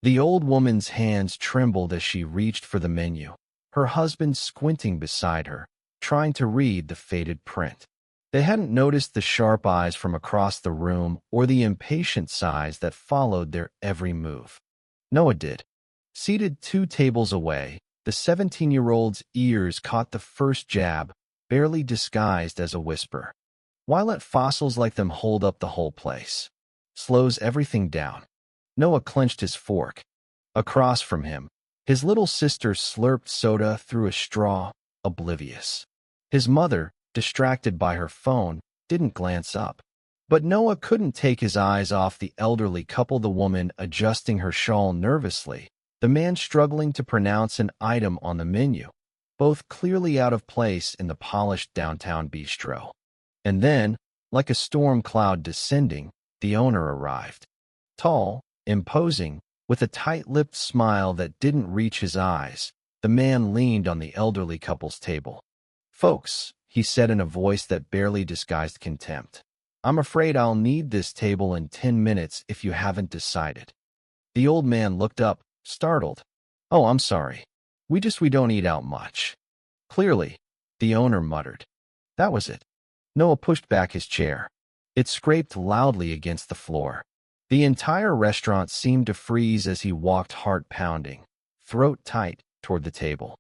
The old woman's hands trembled as she reached for the menu, her husband squinting beside her, trying to read the faded print. They hadn't noticed the sharp eyes from across the room or the impatient sighs that followed their every move. Noah did. Seated 2 tables away, the 17-year-old's ears caught the first jab, barely disguised as a whisper. "Why let fossils like them hold up the whole place? Slows everything down." Noah clenched his fork. Across from him, his little sister slurped soda through a straw, oblivious. His mother, distracted by her phone, didn't glance up. But Noah couldn't take his eyes off the elderly couple, the woman adjusting her shawl nervously, the man struggling to pronounce an item on the menu, both clearly out of place in the polished downtown bistro. And then, like a storm cloud descending, the owner arrived. Tall, imposing, with a tight-lipped smile that didn't reach his eyes, the man leaned on the elderly couple's table. "Folks," he said in a voice that barely disguised contempt, "I'm afraid I'll need this table in 10 minutes if you haven't decided." The old man looked up, startled. "Oh, I'm sorry. We don't eat out much." "Clearly," the owner muttered. That was it. Noah pushed back his chair. It scraped loudly against the floor. The entire restaurant seemed to freeze as he walked heart-pounding, throat tight, toward the table.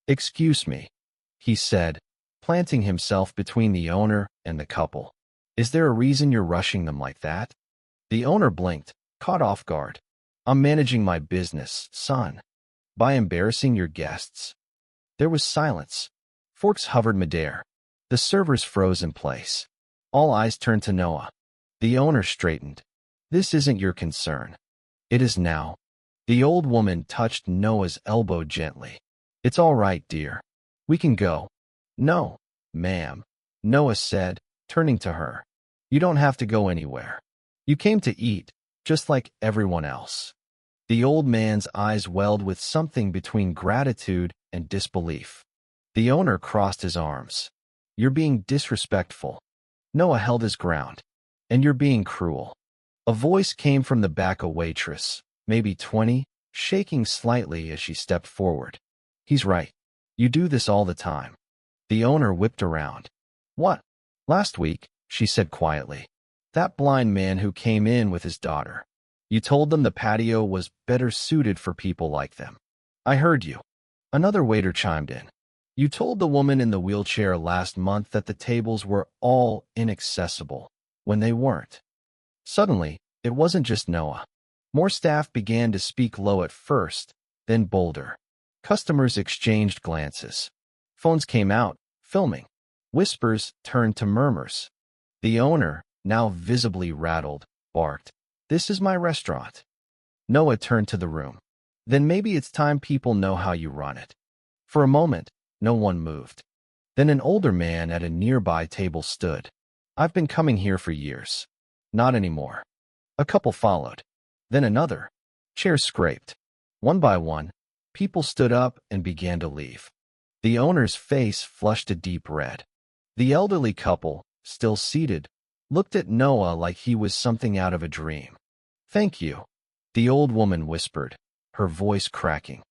"Excuse me," he said, planting himself between the owner and the couple. "Is there a reason you're rushing them like that?" The owner blinked, caught off guard. "I'm managing my business, son. By embarrassing your guests." There was silence. Forks hovered midair. The servers froze in place. All eyes turned to Noah. The owner straightened. "This isn't your concern." "It is now." The old woman touched Noah's elbow gently. "It's all right, dear. We can go." "No, ma'am," Noah said, turning to her. "You don't have to go anywhere. You came to eat, just like everyone else." The old man's eyes welled with something between gratitude and disbelief. The owner crossed his arms. "You're being disrespectful." Noah held his ground. "And you're being cruel." A voice came from the back, a waitress, maybe 20, shaking slightly as she stepped forward. "He's right. You do this all the time." The owner whipped around. "What?" "Last week," she said quietly. "That blind man who came in with his daughter. You told them the patio was better suited for people like them." "I heard you." Another waiter chimed in. "You told the woman in the wheelchair last month that the tables were all inaccessible, when they weren't." Suddenly, it wasn't just Noah. More staff began to speak low at first, then bolder. Customers exchanged glances. Phones came out, filming. Whispers turned to murmurs. The owner, now visibly rattled, barked, "This is my restaurant." Noah turned to the room. "Then maybe it's time people know how you run it." For a moment, no one moved. Then an older man at a nearby table stood. "I've been coming here for years." "Not anymore." A couple followed. Then another. Chairs scraped. One by one, people stood up and began to leave. The owner's face flushed a deep red. The elderly couple, still seated, looked at Noah like he was something out of a dream. "Thank you," the old woman whispered, her voice cracking.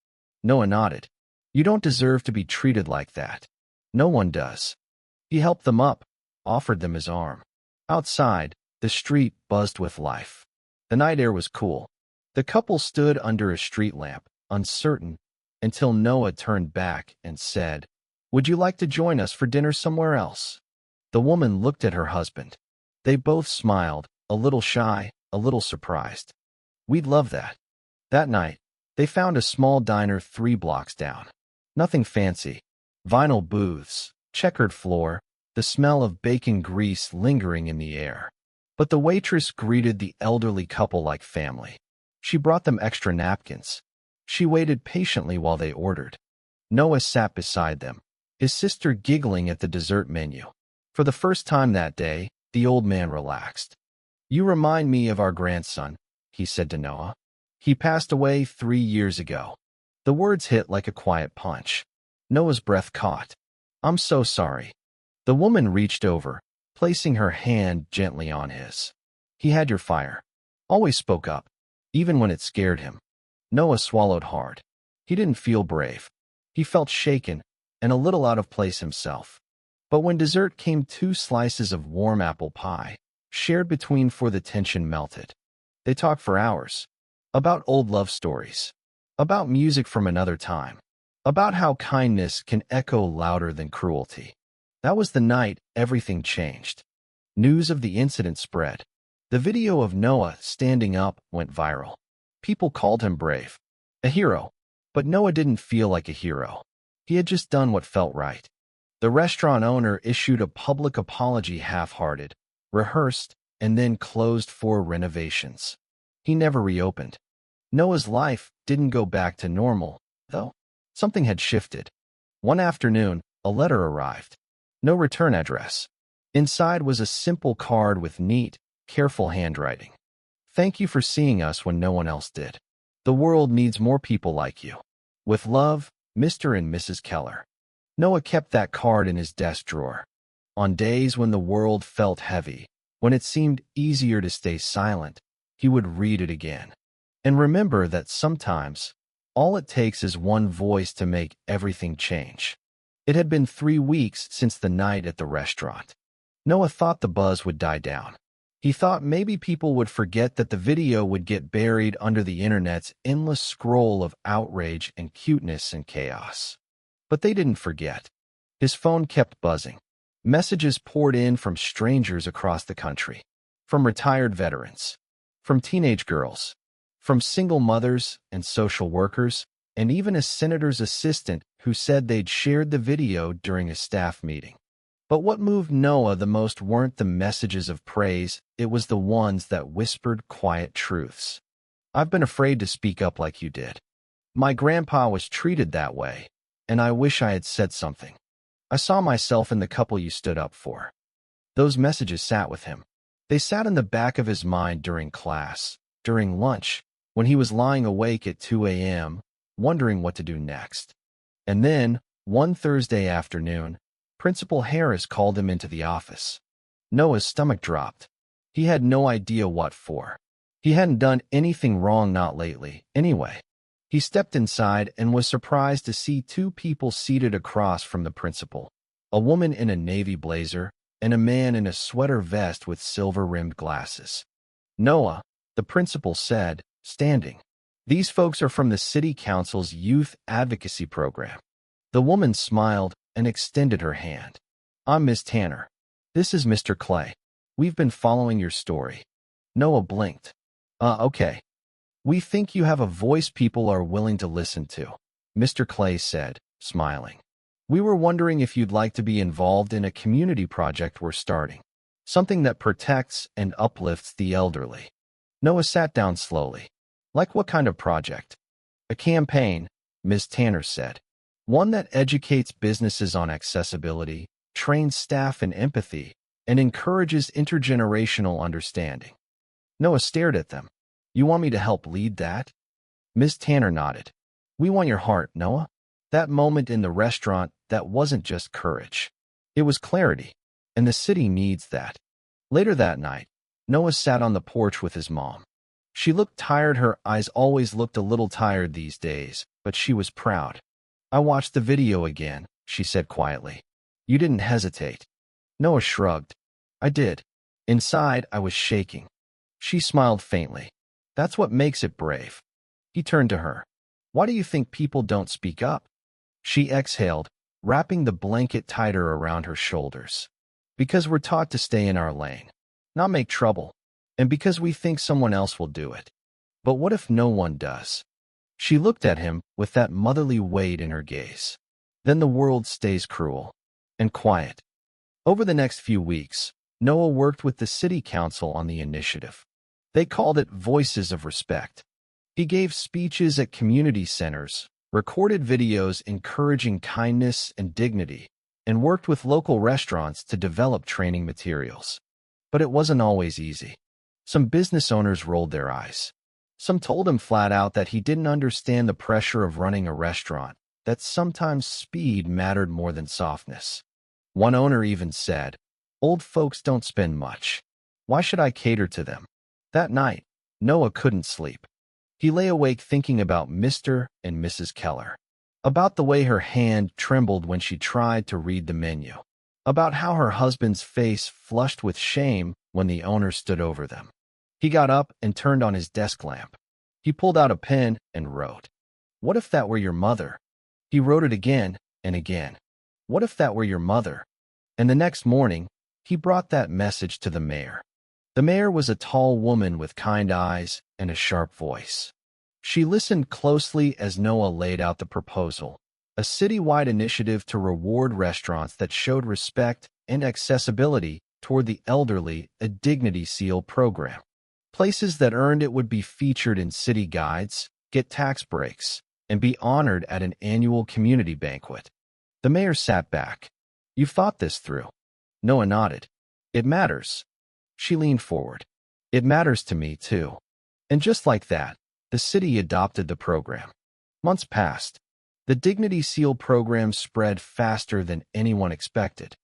Noah nodded. "You don't deserve to be treated like that." "No one does." He helped them up, offered them his arm. Outside, the street buzzed with life. The night air was cool. The couple stood under a street lamp, uncertain, until Noah turned back and said, "Would you like to join us for dinner somewhere else?" The woman looked at her husband. They both smiled, a little shy, a little surprised. "We'd love that." That night, they found a small diner 3 blocks down. Nothing fancy. Vinyl booths, checkered floor, the smell of bacon grease lingering in the air. But the waitress greeted the elderly couple like family. She brought them extra napkins. She waited patiently while they ordered. Noah sat beside them, his sister giggling at the dessert menu. For the first time that day, the old man relaxed. "You remind me of our grandson," he said to Noah. "He passed away 3 years ago." The words hit like a quiet punch. Noah's breath caught. "I'm so sorry." The woman reached over, placing her hand gently on his. "He had your fire. Always spoke up, even when it scared him." Noah swallowed hard. He didn't feel brave. He felt shaken and a little out of place himself. But when dessert came, 2 slices of warm apple pie, shared between four, the tension melted. They talked for hours. About old love stories. About music from another time. About how kindness can echo louder than cruelty. That was the night everything changed. News of the incident spread. The video of Noah standing up went viral. People called him brave, a hero. But Noah didn't feel like a hero. He had just done what felt right. The restaurant owner issued a public apology, half-hearted, rehearsed, and then closed for renovations. He never reopened. Noah's life didn't go back to normal, though. Something had shifted. One afternoon, a letter arrived. No return address. Inside was a simple card with neat, careful handwriting. Thank you for seeing us when no one else did. The world needs more people like you. With love, Mr. and Mrs. Keller. Noah kept that card in his desk drawer. On days when the world felt heavy, when it seemed easier to stay silent, he would read it again. And remember that sometimes, all it takes is one voice to make everything change. It had been 3 weeks since the night at the restaurant. Noah thought the buzz would die down. He thought maybe people would forget, that the video would get buried under the internet's endless scroll of outrage and cuteness and chaos. But they didn't forget. His phone kept buzzing. Messages poured in from strangers across the country. From retired veterans. From teenage girls. From single mothers and social workers, and even a senator's assistant who said they'd shared the video during a staff meeting. But what moved Noah the most weren't the messages of praise, it was the ones that whispered quiet truths. I've been afraid to speak up like you did. My grandpa was treated that way, and I wish I had said something. I saw myself in the couple you stood up for. Those messages sat with him. They sat in the back of his mind during class, during lunch, when he was lying awake at 2 a.m., wondering what to do next. And then, one Thursday afternoon, Principal Harris called him into the office. Noah's stomach dropped. He had no idea what for. He hadn't done anything wrong, not lately, anyway. He stepped inside and was surprised to see 2 people seated across from the principal, a woman in a navy blazer and a man in a sweater vest with silver-rimmed glasses. Noah, the principal said, standing. These folks are from the City Council's Youth Advocacy Program. The woman smiled and extended her hand. I'm Miss Tanner. This is Mr. Clay. We've been following your story. Noah blinked. Okay. We think you have a voice people are willing to listen to, Mr. Clay said, smiling. We were wondering if you'd like to be involved in a community project we're starting. Something that protects and uplifts the elderly. Noah sat down slowly. Like what kind of project? A campaign, Ms. Tanner said. One that educates businesses on accessibility, trains staff in empathy, and encourages intergenerational understanding. Noah stared at them. You want me to help lead that? Ms. Tanner nodded. We want your heart, Noah. That moment in the restaurant, that wasn't just courage. It was clarity, and the city needs that. Later that night, Noah sat on the porch with his mom. She looked tired. Her eyes always looked a little tired these days, but she was proud. I watched the video again, she said quietly. You didn't hesitate. Noah shrugged. I did. Inside, I was shaking. She smiled faintly. That's what makes it brave. He turned to her. Why do you think people don't speak up? She exhaled, wrapping the blanket tighter around her shoulders. Because we're taught to stay in our lane, not make trouble, and because we think someone else will do it. But what if no one does? She looked at him with that motherly weight in her gaze. Then the world stays cruel and quiet. Over the next few weeks, Noah worked with the city council on the initiative. They called it Voices of Respect. He gave speeches at community centers, recorded videos encouraging kindness and dignity, and worked with local restaurants to develop training materials. But it wasn't always easy. Some business owners rolled their eyes. Some told him flat out that he didn't understand the pressure of running a restaurant, that sometimes speed mattered more than softness. One owner even said, "Old folks don't spend much. Why should I cater to them?" That night, Noah couldn't sleep. He lay awake thinking about Mr. and Mrs. Keller, about the way her hand trembled when she tried to read the menu, about how her husband's face flushed with shame when the owner stood over them. He got up and turned on his desk lamp. He pulled out a pen and wrote, "What if that were your mother?" He wrote it again and again. What if that were your mother? And the next morning, he brought that message to the mayor. The mayor was a tall woman with kind eyes and a sharp voice. She listened closely as Noah laid out the proposal, a citywide initiative to reward restaurants that showed respect and accessibility toward the elderly, a Dignity Seal program. Places that earned it would be featured in city guides, get tax breaks, and be honored at an annual community banquet. The mayor sat back. "You've thought this through." Noah nodded. "It matters." She leaned forward. "It matters to me, too." And just like that, the city adopted the program. Months passed. The Dignity Seal program spread faster than anyone expected.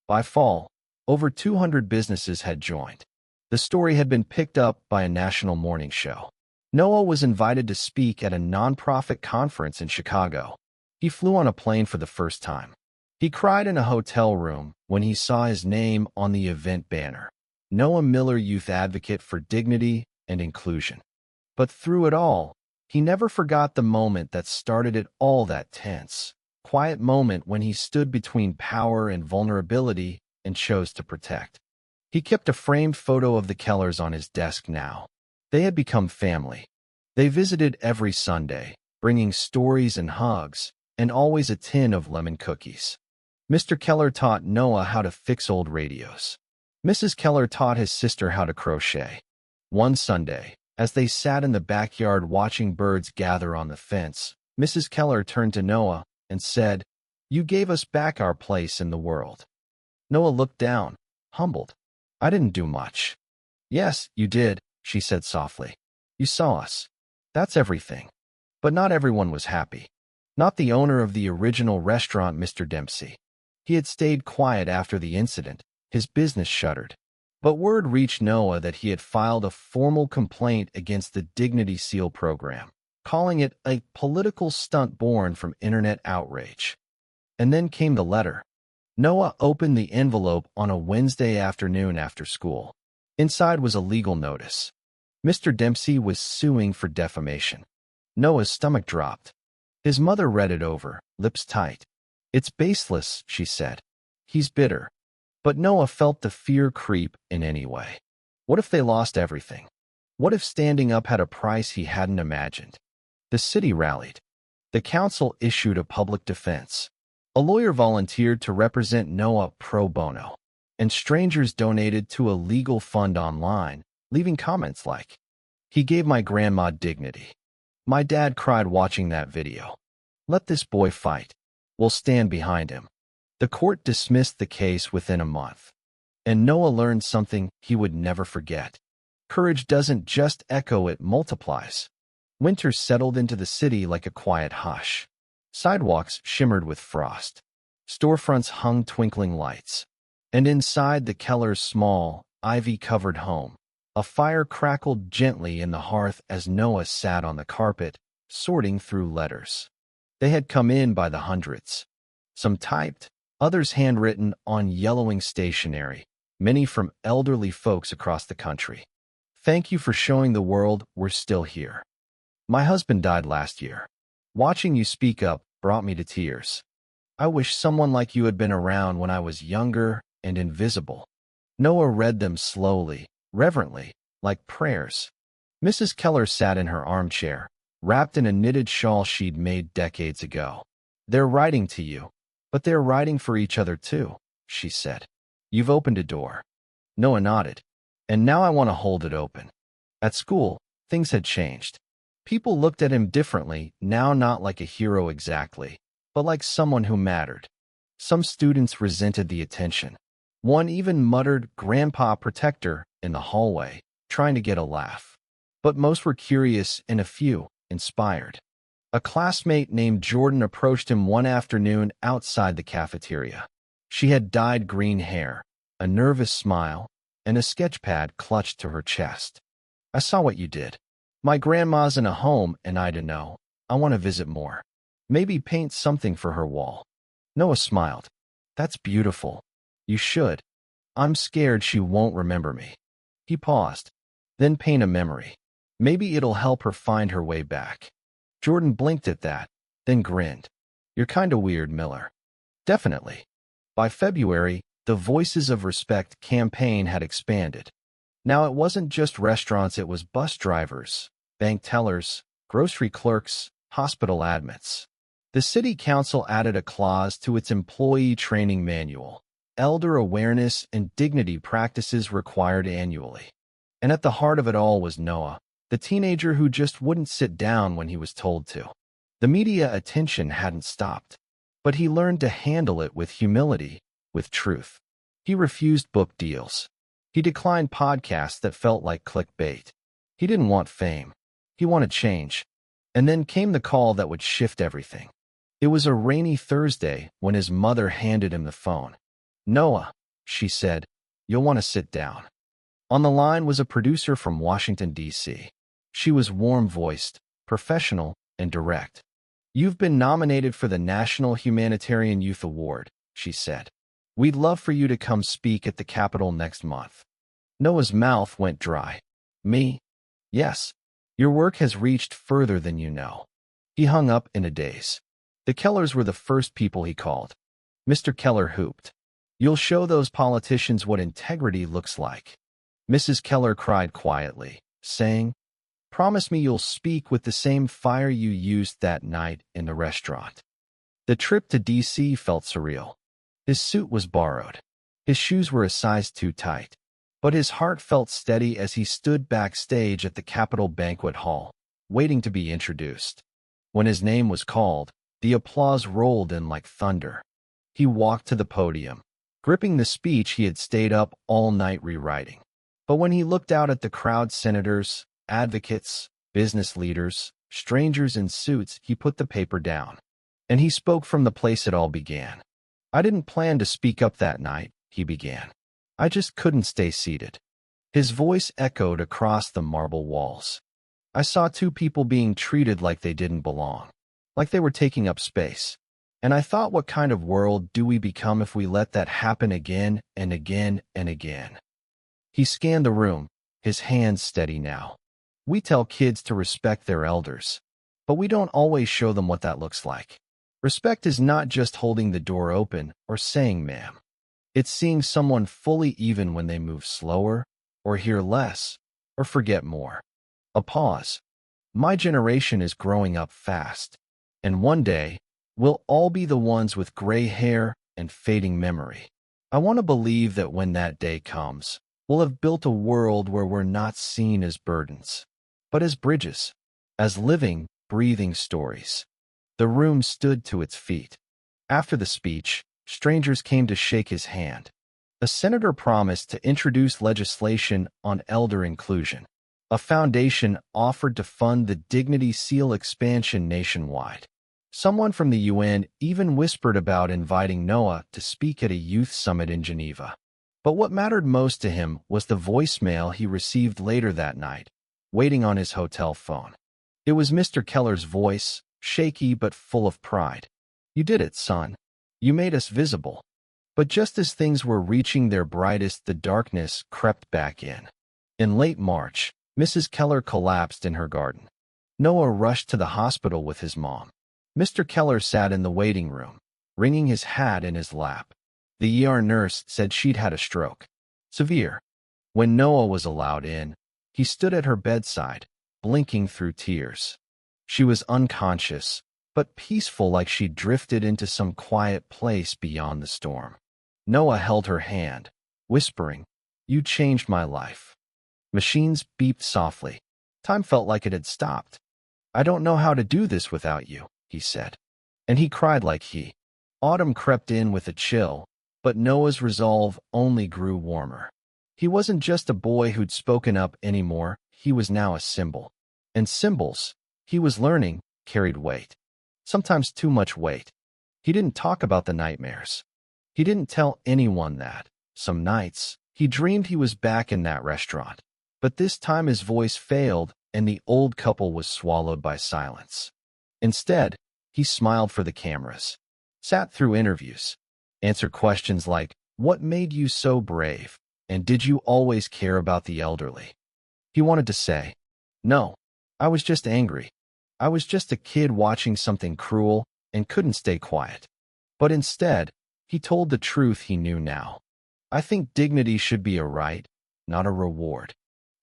By fall, over 200 businesses had joined. The story had been picked up by a national morning show. Noah was invited to speak at a nonprofit conference in Chicago. He flew on a plane for the first time. He cried in a hotel room when he saw his name on the event banner. Noah Miller, Youth Advocate for Dignity and Inclusion. But through it all, he never forgot the moment that started it all, that tense, quiet moment when he stood between power and vulnerability and chose to protect. He kept a framed photo of the Kellers on his desk now. They had become family. They visited every Sunday, bringing stories and hugs, and always a tin of lemon cookies. Mr. Keller taught Noah how to fix old radios. Mrs. Keller taught his sister how to crochet. One Sunday, as they sat in the backyard watching birds gather on the fence, Mrs. Keller turned to Noah and said, "You gave us back our place in the world." Noah looked down, humbled. "I didn't do much." "Yes, you did," she said softly. "You saw us. That's everything." But not everyone was happy. Not the owner of the original restaurant, Mr. Dempsey. He had stayed quiet after the incident. His business shuttered. But word reached Noah that he had filed a formal complaint against the Dignity Seal program, calling it a political stunt born from internet outrage. And then came the letter. Noah opened the envelope on a Wednesday afternoon after school. Inside was a legal notice. Mr. Dempsey was suing for defamation. Noah's stomach dropped. His mother read it over, lips tight. "It's baseless," she said. "He's bitter." But Noah felt the fear creep in any way. What if they lost everything? What if standing up had a price he hadn't imagined? The city rallied. The council issued a public defense. A lawyer volunteered to represent Noah pro bono, and strangers donated to a legal fund online, leaving comments like, "He gave my grandma dignity. My dad cried watching that video. Let this boy fight. We'll stand behind him." The court dismissed the case within a month. And Noah learned something he would never forget. Courage doesn't just echo, it multiplies. Winter settled into the city like a quiet hush. Sidewalks shimmered with frost. Storefronts hung twinkling lights. And inside the Keller's small, ivy-covered home, a fire crackled gently in the hearth as Noah sat on the carpet, sorting through letters. They had come in by the hundreds. Some typed, others handwritten on yellowing stationery, many from elderly folks across the country. "Thank you for showing the world we're still here. My husband died last year. Watching you speak up brought me to tears. I wish someone like you had been around when I was younger and invisible." Noah read them slowly, reverently, like prayers. Mrs. Keller sat in her armchair, wrapped in a knitted shawl she'd made decades ago. "They're writing to you, but they're writing for each other too," she said. "You've opened a door." Noah nodded. "And now I want to hold it open." At school, things had changed. People looked at him differently, now not like a hero exactly, but like someone who mattered. Some students resented the attention. One even muttered, "Grandpa Protector," in the hallway, trying to get a laugh. But most were curious and a few inspired. A classmate named Jordan approached him one afternoon outside the cafeteria. She had dyed green hair, a nervous smile, and a sketchpad clutched to her chest. "I saw what you did. My grandma's in a home and I don't know. I want to visit more. Maybe paint something for her wall. Noah smiled. That's beautiful. You should. I'm scared she won't remember me. He paused. Then paint a memory. Maybe it'll help her find her way back. Jordan blinked at that, then grinned. You're kinda weird, Miller. Definitely. By February, the Voices of Respect campaign had expanded. Now it wasn't just restaurants, it was bus drivers, bank tellers, grocery clerks, hospital admits. The city council added a clause to its employee training manual. Elder awareness and dignity practices required annually. And at the heart of it all was Noah, the teenager who just wouldn't sit down when he was told to. The media attention hadn't stopped, but he learned to handle it with humility, with truth. He refused book deals. He declined podcasts that felt like clickbait. He didn't want fame. He wanted change. And then came the call that would shift everything. It was a rainy Thursday when his mother handed him the phone. Noah, she said, you'll want to sit down. On the line was a producer from Washington, D.C. She was warm-voiced, professional, and direct. You've been nominated for the National Humanitarian Youth Award, she said. We'd love for you to come speak at the Capitol next month. Noah's mouth went dry. Me? Yes. Your work has reached further than you know. He hung up in a daze. The Kellers were the first people he called. Mr. Keller hooped. You'll show those politicians what integrity looks like. Mrs. Keller cried quietly, saying, Promise me you'll speak with the same fire you used that night in the restaurant. The trip to D.C. felt surreal. His suit was borrowed. His shoes were a size too tight. But his heart felt steady as he stood backstage at the Capitol Banquet Hall, waiting to be introduced. When his name was called, the applause rolled in like thunder. He walked to the podium, gripping the speech he had stayed up all night rewriting. But when he looked out at the crowd, senators, advocates, business leaders, strangers in suits, he put the paper down. And he spoke from the place it all began. I didn't plan to speak up that night, he began. I just couldn't stay seated. His voice echoed across the marble walls. I saw two people being treated like they didn't belong, like they were taking up space. And I thought, what kind of world do we become if we let that happen again and again and again? He scanned the room, his hands steady now. We tell kids to respect their elders, but we don't always show them what that looks like. Respect is not just holding the door open or saying ma'am. It's seeing someone fully even when they move slower, or hear less, or forget more. A pause. My generation is growing up fast, and one day, we'll all be the ones with gray hair and fading memory. I want to believe that when that day comes, we'll have built a world where we're not seen as burdens, but as bridges, as living, breathing stories. The room stood to its feet. After the speech, strangers came to shake his hand. A senator promised to introduce legislation on elder inclusion. A foundation offered to fund the Dignity Seal expansion nationwide. Someone from the UN even whispered about inviting Noah to speak at a youth summit in Geneva. But what mattered most to him was the voicemail he received later that night, waiting on his hotel phone. It was Mr. Keller's voice, shaky but full of pride. You did it, son. You made us visible. But just as things were reaching their brightest, the darkness crept back in. In late March, Mrs. Keller collapsed in her garden. Noah rushed to the hospital with his mom. Mr. Keller sat in the waiting room, wringing his hat in his lap. The ER nurse said she'd had a stroke. Severe. When Noah was allowed in, he stood at her bedside, blinking through tears. She was unconscious, but peaceful, like she'd drifted into some quiet place beyond the storm. Noah held her hand, whispering, You changed my life. Machines beeped softly. Time felt like it had stopped. I don't know how to do this without you, he said. And he cried like he. Autumn crept in with a chill, but Noah's resolve only grew warmer. He wasn't just a boy who'd spoken up anymore, he was now a symbol. And symbols, he was learning, carried weight. Sometimes too much weight. He didn't talk about the nightmares. He didn't tell anyone that. Some nights, he dreamed he was back in that restaurant. But this time his voice failed, and the old couple was swallowed by silence. Instead, he smiled for the cameras, sat through interviews, answered questions like, "What made you so brave? And did you always care about the elderly?" He wanted to say, "No, I was just angry. I was just a kid watching something cruel and couldn't stay quiet." But instead, he told the truth he knew now. "I think dignity should be a right, not a reward."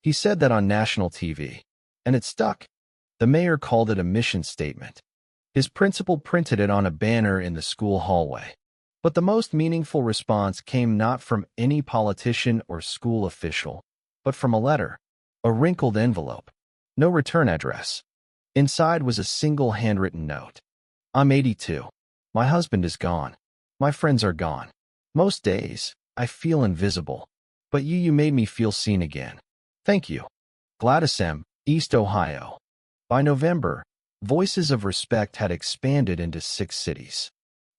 He said that on national TV, and it stuck. The mayor called it a mission statement. His principal printed it on a banner in the school hallway. But the most meaningful response came not from any politician or school official, but from a letter, a wrinkled envelope, no return address. Inside was a single handwritten note. "I'm 82. My husband is gone. My friends are gone. Most days, I feel invisible. But you made me feel seen again. Thank you. Gladys M., East Ohio." By November, Voices of Respect had expanded into 6 cities.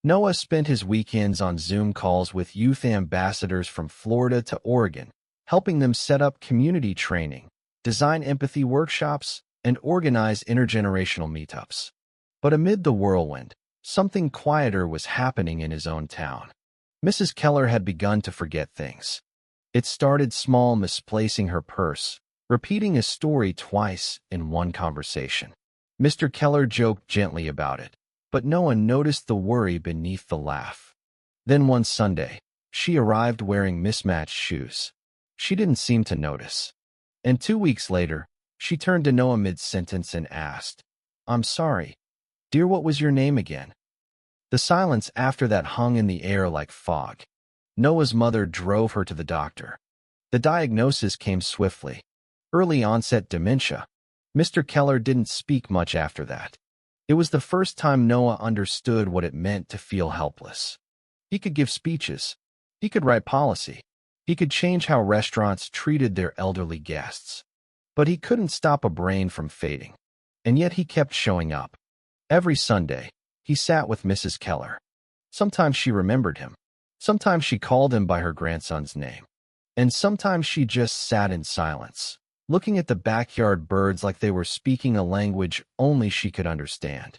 Noah spent his weekends on Zoom calls with youth ambassadors from Florida to Oregon, helping them set up community training, design empathy workshops, and organize intergenerational meetups. But amid the whirlwind, something quieter was happening in his own town. Mrs. Keller had begun to forget things. It started small, misplacing her purse, repeating a story twice in one conversation. Mr. Keller joked gently about it, but no one noticed the worry beneath the laugh. Then one Sunday, she arrived wearing mismatched shoes. She didn't seem to notice. And 2 weeks later, she turned to Noah mid-sentence and asked, "I'm sorry. Dear, what was your name again?" The silence after that hung in the air like fog. Noah's mother drove her to the doctor. The diagnosis came swiftly. Early onset dementia. Mr. Keller didn't speak much after that. It was the first time Noah understood what it meant to feel helpless. He could give speeches. He could write policy. He could change how restaurants treated their elderly guests. But he couldn't stop a brain from fading. And yet he kept showing up. Every Sunday, he sat with Mrs. Keller. Sometimes she remembered him. Sometimes she called him by her grandson's name. And sometimes she just sat in silence, looking at the backyard birds like they were speaking a language only she could understand.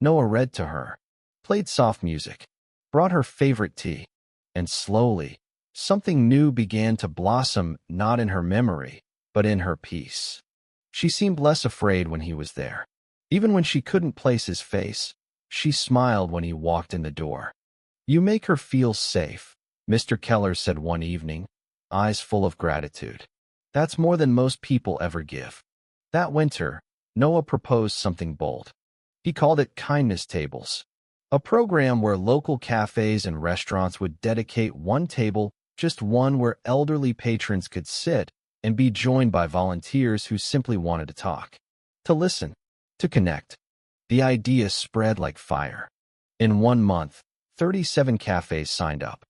Noah read to her, played soft music, brought her favorite tea, and slowly, something new began to blossom not in her memory, but in her peace. She seemed less afraid when he was there. Even when she couldn't place his face, she smiled when he walked in the door. "You make her feel safe," Mr. Keller said one evening, eyes full of gratitude. "That's more than most people ever give." That winter, Noah proposed something bold. He called it Kindness Tables, a program where local cafes and restaurants would dedicate one table, just one, where elderly patrons could sit and be joined by volunteers who simply wanted to talk, to listen, to connect. The idea spread like fire. In 1 month, 37 cafes signed up.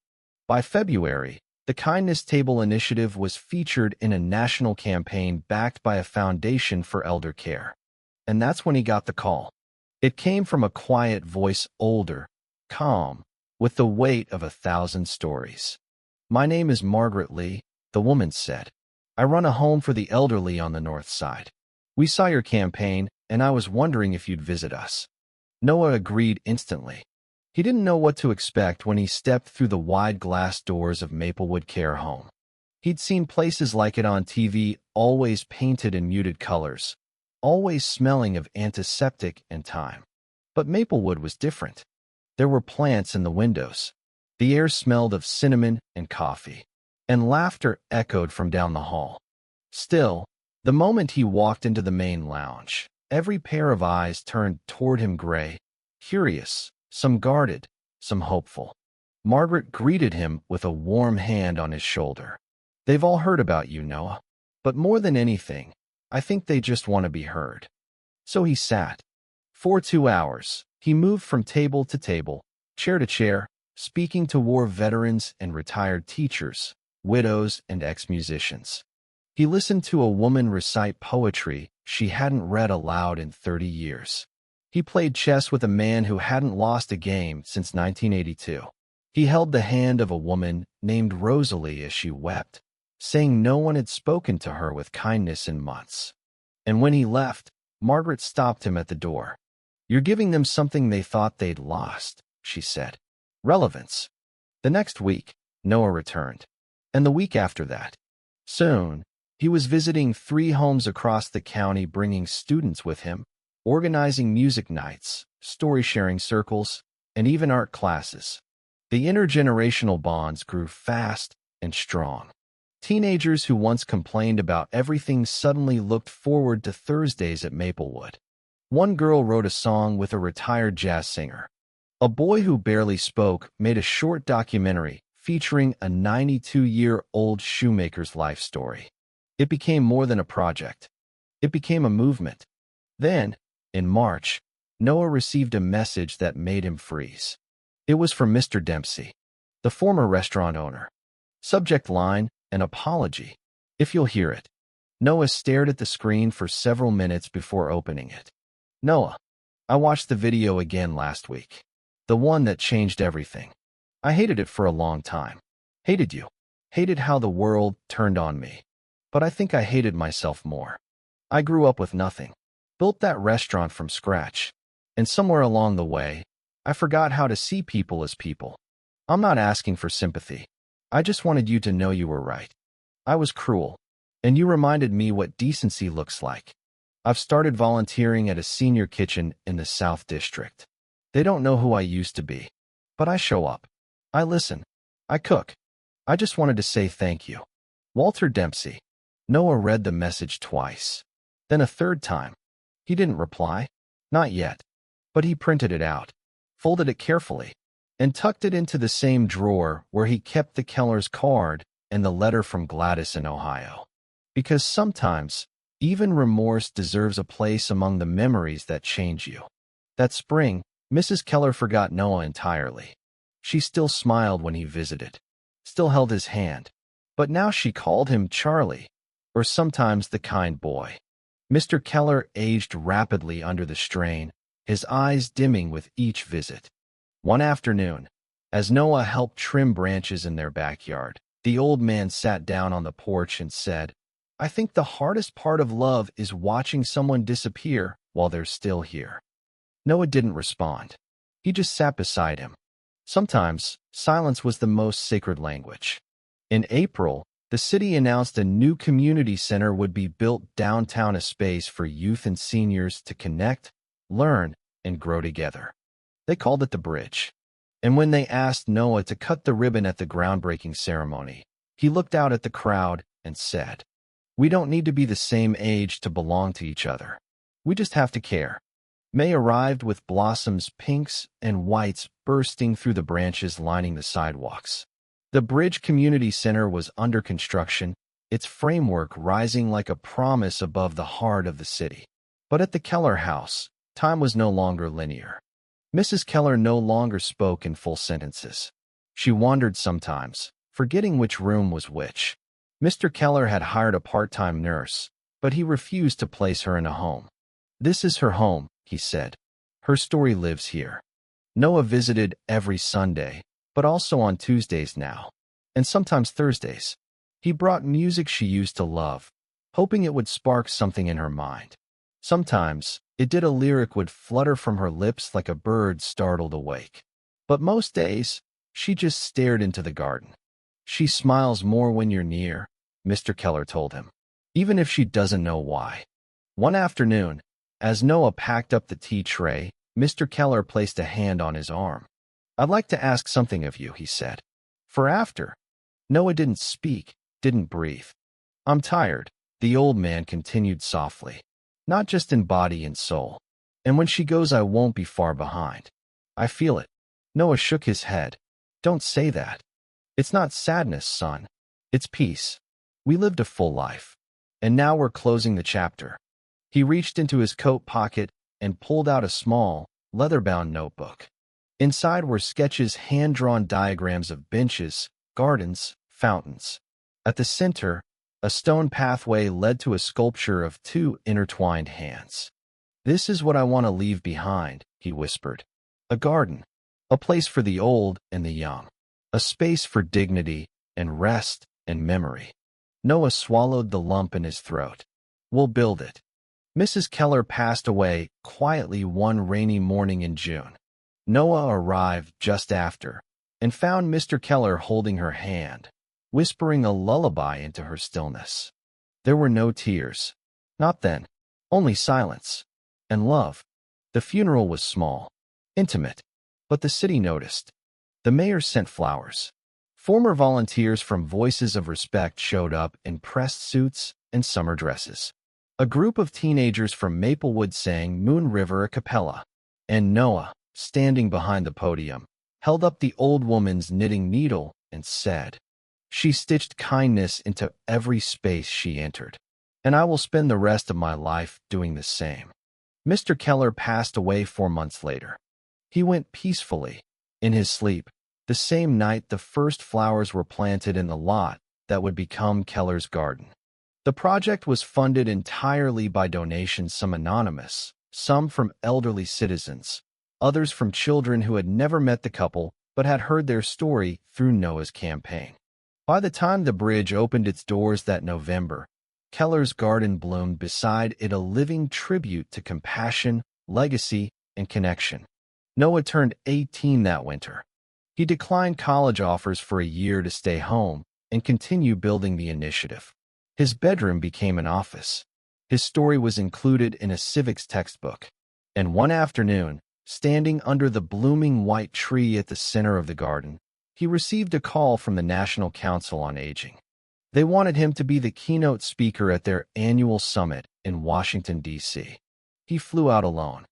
By February, the Kindness Table initiative was featured in a national campaign backed by a foundation for elder care. And that's when he got the call. It came from a quiet voice, older, calm, with the weight of 1,000 stories. "My name is Margaret Lee," the woman said. "I run a home for the elderly on the north side. We saw your campaign, and I was wondering if you'd visit us." Noah agreed instantly. He didn't know what to expect when he stepped through the wide glass doors of Maplewood Care Home. He'd seen places like it on TV, always painted in muted colors, always smelling of antiseptic and time. But Maplewood was different. There were plants in the windows. The air smelled of cinnamon and coffee, and laughter echoed from down the hall. Still, the moment he walked into the main lounge, every pair of eyes turned toward him, gray, curious, some guarded, some hopeful. Margaret greeted him with a warm hand on his shoulder. "They've all heard about you, Noah. But more than anything, I think they just want to be heard." So he sat. For 2 hours, he moved from table to table, chair to chair, speaking to war veterans and retired teachers, widows and ex-musicians. He listened to a woman recite poetry she hadn't read aloud in 30 years. He played chess with a man who hadn't lost a game since 1982. He held the hand of a woman named Rosalie as she wept, saying no one had spoken to her with kindness in months. And when he left, Margaret stopped him at the door. "You're giving them something they thought they'd lost," she said. "Relevance." The next week, Noah returned. And the week after that. Soon, he was visiting 3 homes across the county, bringing students with him, organizing music nights, story-sharing circles, and even art classes. The intergenerational bonds grew fast and strong. Teenagers who once complained about everything suddenly looked forward to Thursdays at Maplewood. One girl wrote a song with a retired jazz singer. A boy who barely spoke made a short documentary featuring a 92-year-old shoemaker's life story. It became more than a project. It became a movement. Then, in March, Noah received a message that made him freeze. It was from Mr. Dempsey, the former restaurant owner. Subject line: an apology. "If you'll hear it." Noah stared at the screen for several minutes before opening it. "Noah, I watched the video again last week. The one that changed everything. I hated it for a long time. Hated you. Hated how the world turned on me. But I think I hated myself more. I grew up with nothing. Built that restaurant from scratch. And somewhere along the way, I forgot how to see people as people. I'm not asking for sympathy. I just wanted you to know you were right. I was cruel. And you reminded me what decency looks like. I've started volunteering at a senior kitchen in the South District. They don't know who I used to be. But I show up. I listen. I cook. I just wanted to say thank you. Walter Dempsey." Noah read the message twice. Then a third time. He didn't reply. Not yet. But he printed it out, folded it carefully, and tucked it into the same drawer where he kept the Keller's card and the letter from Gladys in Ohio. Because sometimes, even remorse deserves a place among the memories that change you. That spring, Mrs. Keller forgot Noah entirely. She still smiled when he visited, still held his hand, but now she called him Charlie, or sometimes the kind boy. Mr. Keller aged rapidly under the strain, his eyes dimming with each visit. One afternoon, as Noah helped trim branches in their backyard, the old man sat down on the porch and said, "I think the hardest part of love is watching someone disappear while they're still here." Noah didn't respond. He just sat beside him. Sometimes, silence was the most sacred language. In April, the city announced a new community center would be built downtown, a space for youth and seniors to connect, learn, and grow together. They called it the Bridge. And when they asked Noah to cut the ribbon at the groundbreaking ceremony, he looked out at the crowd and said, "We don't need to be the same age to belong to each other. We just have to care." May arrived with blossoms, pinks and whites bursting through the branches lining the sidewalks. The Bridge Community Center was under construction, its framework rising like a promise above the heart of the city. But at the Keller house, time was no longer linear. Mrs. Keller no longer spoke in full sentences. She wandered sometimes, forgetting which room was which. Mr. Keller had hired a part-time nurse, but he refused to place her in a home. "This is her home," he said. "Her story lives here." Noah visited every Sunday, but also on Tuesdays now, and sometimes Thursdays. He brought music she used to love, hoping it would spark something in her mind. Sometimes, it did. A lyric would flutter from her lips like a bird startled awake. But most days, she just stared into the garden. "She smiles more when you're near," Mr. Keller told him, "even if she doesn't know why." One afternoon, as Noah packed up the tea tray, Mr. Keller placed a hand on his arm. "I'd like to ask something of you," he said. "For after." Noah didn't speak, didn't breathe. "I'm tired," the old man continued softly. "Not just in body and soul. And when she goes, I won't be far behind. I feel it." Noah shook his head. "Don't say that. It's not sadness, son. It's peace. We lived a full life. And now we're closing the chapter." He reached into his coat pocket and pulled out a small, leather-bound notebook. Inside were sketches, hand-drawn diagrams of benches, gardens, fountains. At the center, a stone pathway led to a sculpture of 2 intertwined hands. "This is what I want to leave behind," he whispered. "A garden. A place for the old and the young. A space for dignity and rest and memory." Noah swallowed the lump in his throat. "We'll build it. Mrs. Keller passed away quietly one rainy morning in June. Noah arrived just after and found Mr. Keller holding her hand, whispering a lullaby into her stillness. There were no tears. Not then. Only silence. And love. The funeral was small. Intimate. But the city noticed. The mayor sent flowers. Former volunteers from Voices of Respect showed up in pressed suits and summer dresses. A group of teenagers from Maplewood sang Moon River a cappella. And Noah, standing behind the podium, held up the old woman's knitting needle and said, "She stitched kindness into every space she entered, and I will spend the rest of my life doing the same." Mr. Keller passed away 4 months later. He went peacefully, in his sleep, the same night the first flowers were planted in the lot that would become Keller's garden. The project was funded entirely by donations, some anonymous, some from elderly citizens, others from children who had never met the couple but had heard their story through Noah's campaign. By the time the bridge opened its doors that November, Keller's garden bloomed beside it, a living tribute to compassion, legacy, and connection. Noah turned 18 that winter. He declined college offers for a year to stay home and continue building the initiative. His bedroom became an office. His story was included in a civics textbook. And one afternoon, standing under the blooming white tree at the center of the garden, he received a call from the National Council on Aging. They wanted him to be the keynote speaker at their annual summit in Washington, D.C. He flew out alone.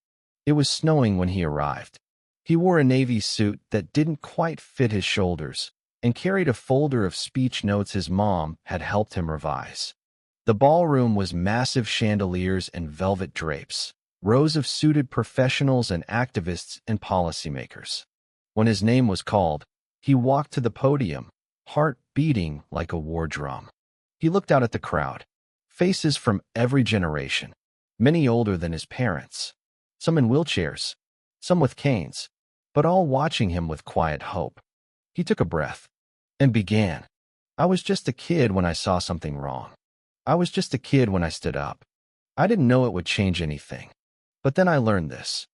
It was snowing when he arrived. He wore a navy suit that didn't quite fit his shoulders and carried a folder of speech notes his mom had helped him revise. The ballroom was massive chandeliers and velvet drapes, rows of suited professionals and activists and policymakers. When his name was called, he walked to the podium, heart beating like a war drum. He looked out at the crowd, faces from every generation, many older than his parents, some in wheelchairs, some with canes, but all watching him with quiet hope. He took a breath and began. "I was just a kid when I saw something wrong. I was just a kid when I stood up. I didn't know it would change anything. But then I learned this.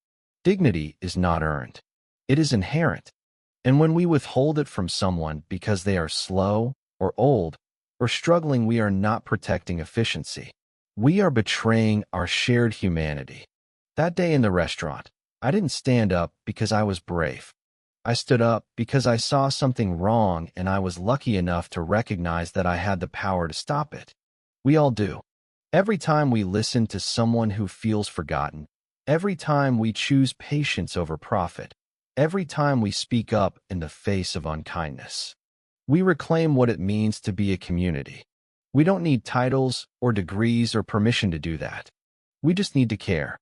Dignity is not earned. It is inherent. And when we withhold it from someone because they are slow or old or struggling, we are not protecting efficiency. We are betraying our shared humanity." That day in the restaurant, I didn't stand up because I was brave. I stood up because I saw something wrong, and I was lucky enough to recognize that I had the power to stop it. We all do. Every time we listen to someone who feels forgotten, every time we choose patience over profit, every time we speak up in the face of unkindness, we reclaim what it means to be a community. We don't need titles or degrees or permission to do that. We just need to care.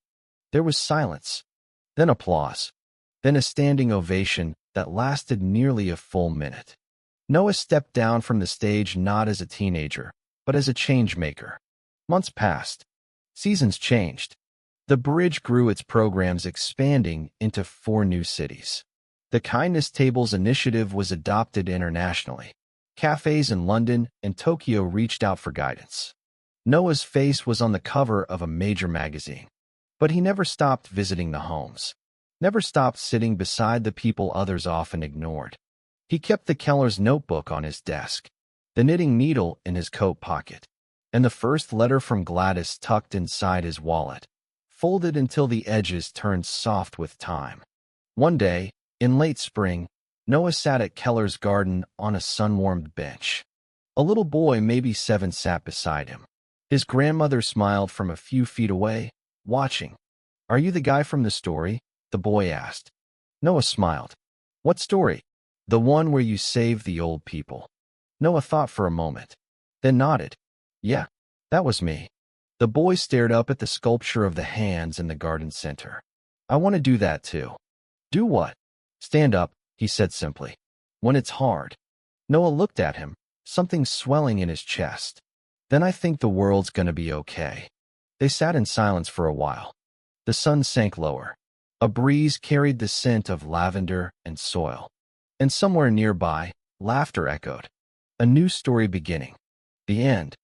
There was silence, then applause, then a standing ovation that lasted nearly a full minute. Noah stepped down from the stage not as a teenager, but as a change maker. Months passed. Seasons changed. The bridge grew, its programs expanding into 4 new cities. The Kindness Tables initiative was adopted internationally. Cafes in London and Tokyo reached out for guidance. Noah's face was on the cover of a major magazine. But he never stopped visiting the homes, never stopped sitting beside the people others often ignored. He kept the Keller's notebook on his desk, the knitting needle in his coat pocket, and the first letter from Gladys tucked inside his wallet, folded until the edges turned soft with time. One day, in late spring, Noah sat at Keller's garden on a sun-warmed bench. A little boy, maybe 7, sat beside him. His grandmother smiled from a few feet away, watching. "Are you the guy from the story?" the boy asked. Noah smiled. "What story?" "The one where you saved the old people." Noah thought for a moment, then nodded. "Yeah, that was me." The boy stared up at the sculpture of the hands in the garden center. "I want to do that too." "Do what?" "Stand up," he said simply. "When it's hard." Noah looked at him, something swelling in his chest. "Then I think the world's gonna be okay." They sat in silence for a while. The sun sank lower. A breeze carried the scent of lavender and soil. And somewhere nearby, laughter echoed. A new story beginning. The end.